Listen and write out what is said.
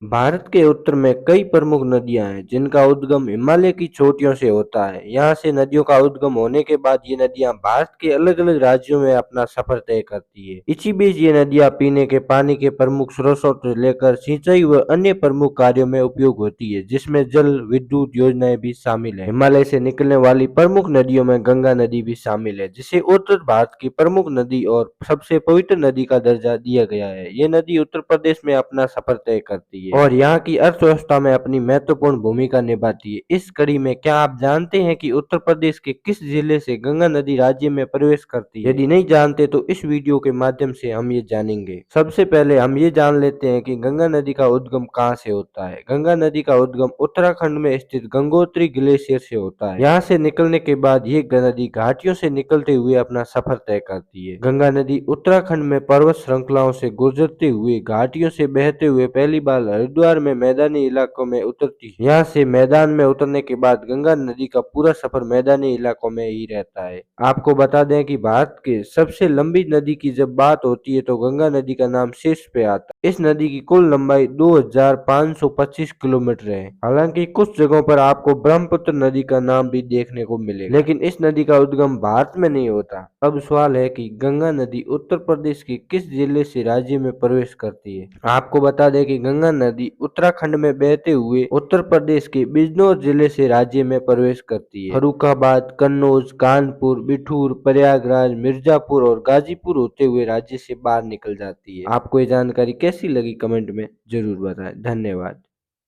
भारत के उत्तर में कई प्रमुख नदियां हैं जिनका उद्गम हिमालय की चोटियों से होता है। यहाँ से नदियों का उद्गम होने के बाद ये नदियां भारत के अलग अलग राज्यों में अपना सफर तय करती है। इसी बीच ये नदियां पीने के पानी के प्रमुख स्रोतों से लेकर सिंचाई व अन्य प्रमुख कार्यों में उपयोग होती है, जिसमें जल विद्युत योजनाएं भी शामिल है। हिमालय से निकलने वाली प्रमुख नदियों में गंगा नदी भी शामिल है, जिसे उत्तर भारत की प्रमुख नदी और सबसे पवित्र नदी का दर्जा दिया गया है। ये नदी उत्तर प्रदेश में अपना सफर तय करती है और यहाँ की अर्थव्यवस्था में अपनी महत्वपूर्ण भूमिका निभाती है। इस कड़ी में क्या आप जानते हैं कि उत्तर प्रदेश के किस जिले से गंगा नदी राज्य में प्रवेश करती है? यदि नहीं जानते तो इस वीडियो के माध्यम से हम ये जानेंगे। सबसे पहले हम ये जान लेते हैं कि गंगा नदी का उद्गम कहाँ से होता है। गंगा नदी का उद्गम उत्तराखंड में स्थित गंगोत्री ग्लेशियर से होता है। यहाँ से निकलने के बाद ये नदी घाटियों से निकलते हुए अपना सफर तय करती है। गंगा नदी उत्तराखंड में पर्वत श्रृंखलाओं से गुजरते हुए घाटियों से बहते हुए पहली बार हरिद्वार में मैदानी इलाकों में उतरती है। यहाँ से मैदान में उतरने के बाद गंगा नदी का पूरा सफर मैदानी इलाकों में ही रहता है। आपको बता दें कि भारत के सबसे लंबी नदी की जब बात होती है तो गंगा नदी का नाम शीर्ष पे आता है। इस नदी की कुल लंबाई 2525 किलोमीटर है। हालांकि कुछ जगहों पर आपको ब्रह्मपुत्र नदी का नाम भी देखने को मिलेगा, लेकिन इस नदी का उद्गम भारत में नहीं होता। अब सवाल है कि गंगा नदी उत्तर प्रदेश के किस जिले से राज्य में प्रवेश करती है। आपको बता दें कि गंगा नदी उत्तराखंड में बहते हुए उत्तर प्रदेश के बिजनौर जिले से राज्य में प्रवेश करती है। फर्रुखाबाद, कन्नौज, कानपुर, बिठूर, प्रयागराज, मिर्जापुर और गाजीपुर होते हुए राज्य से बाहर निकल जाती है। आपको ये जानकारी कैसी लगी कमेंट में जरूर बताएं। धन्यवाद।